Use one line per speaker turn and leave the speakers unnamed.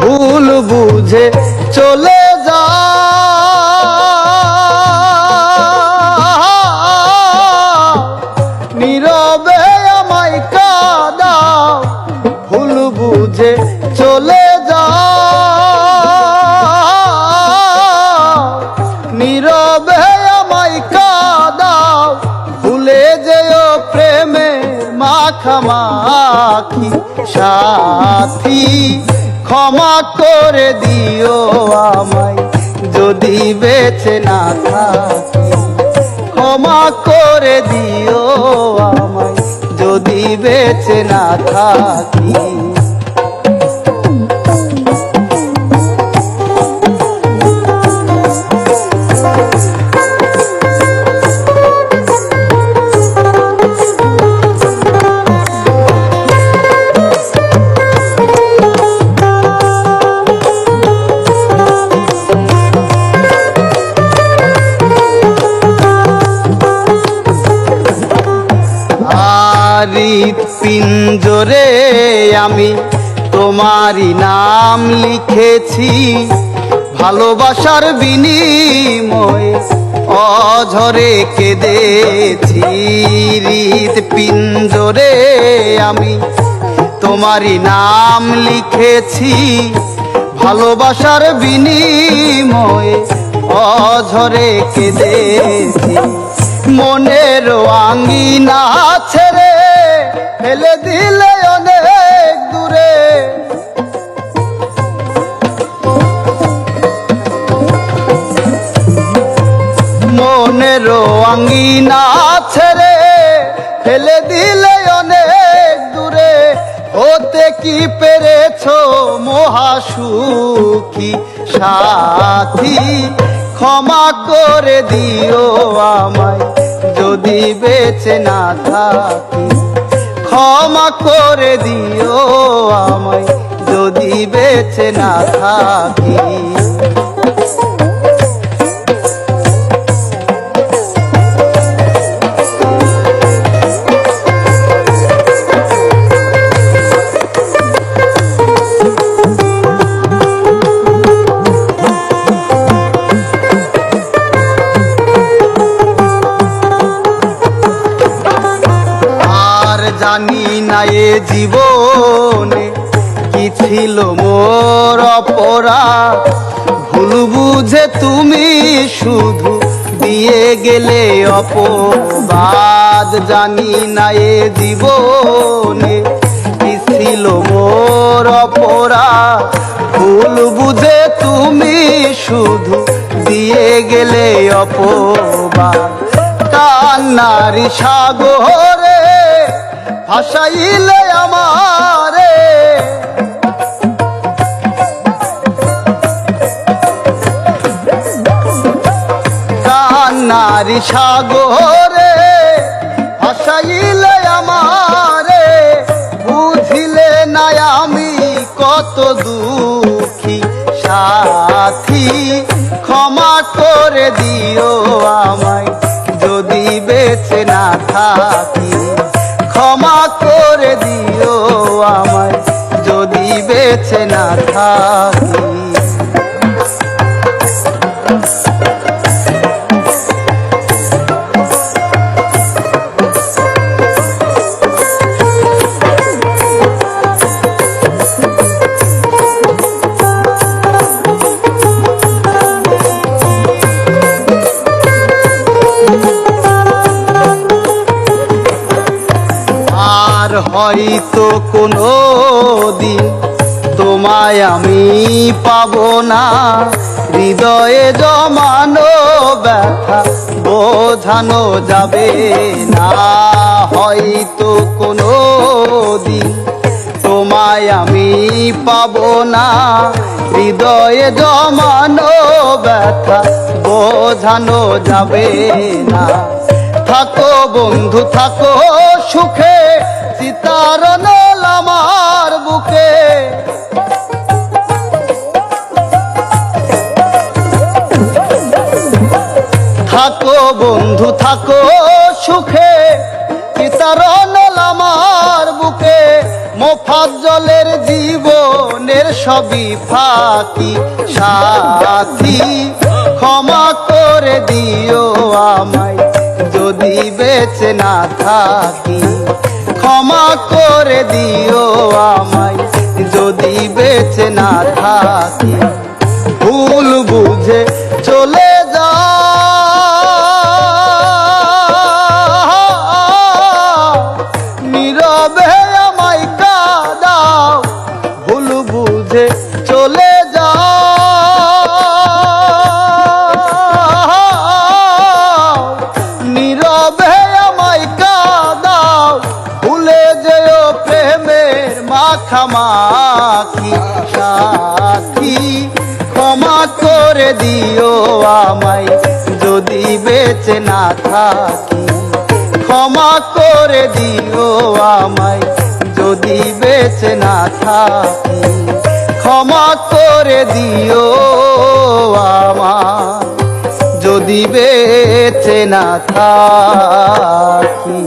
ভুল বুঝে চলে যা নীরবে আমায় কাঁদাও ভুল বুঝে চলে যা নীরবে আমায় কাঁদাও ভুলে যেও প্রেমে মাখামাখি সাথী ক্ষমা করে দিও আমায় যদি বেঁচে না থাকি ক্ষমা করে দিও আমায় যদি বেঁচে না থাকি পিঞ্জরে আমি তোমারই নাম লিখেছি ভালোবাসার বিনিময়ে অঝরে কেঁদেছি হৃদ পিঞ্জরে আমি তোমারই নাম লিখেছি ভালোবাসার বিনিময়ে অঝরে কেঁদেছি মনের আঙ্গিনা ছেড়ে ফেলে দিলে অনেক দূরে মনের আঙ্গিনা ছেড়ে ফেলে দিলে অনেক দূরে হতে কি পেরেছো মহাসুখী সাথী ক্ষমা করে দিও আমায় যদি বেঁচে না থাকি ক্ষমা করে দিও আমায় যদি বেঁচে না থাকি জানি না এ জীবনে কি ছিল মোর অপরাধ ভুল বুঝে তুমি শুধু দিয়ে গেলে অপবাদ জানি না এ জীবনে কি ছিল মোর অপরাধ ভুল বুঝে তুমি শুধু দিয়ে গেলে অপবাদ কান্নার সাগরে ভাসাইলে আমারে কান্নার সাগরে ভাসাইলে আমারে বুঝিলে না আমি কত দুঃখী সাথী ক্ষমা করে দিও আমায় যদি বেঁচে না থাকি ক্ষমা করে দিও আমায় যদি বেঁচে না থাকি হয়তো কোনো দিন তোমায় আমি পাবো না হৃদয়ে জমানো ব্যথা বোঝানো যাবে না হয়তো কোনো দিন তোমায় আমি পাবো না হৃদয়ে জমানো ব্যথা বোঝানো যাবে না থাকো বন্ধু থাকো সুখে চিতারণ আমার বুকে থাকো বন্ধু থাকো সুখে চিতারণ আমার বুকে মোফাজ্জলের জীবনের সবই ফাঁকি সাথী, ক্ষমা করে দিও আমায় যদি বেঁচে না থাকি, ক্ষমা করে দিও আমায় যদি বেঁচে না থাকি। ভুল বুঝে চলে যা নীরবে আমায় কাঁদাও, ভুল বুঝে চলে যা নীরবে আমায় কাঁদাও, ভুলে যেও প্রেমের মাখামাখি সাথী, ক্ষমা করে দিও আমায় যদি বেঁচে না থাকি, ক্ষমা করে দিও আমায় যদি বেঁচে না থাকি, ক্ষমা করে দিও আমায় যদি বেঁচে না থাকি।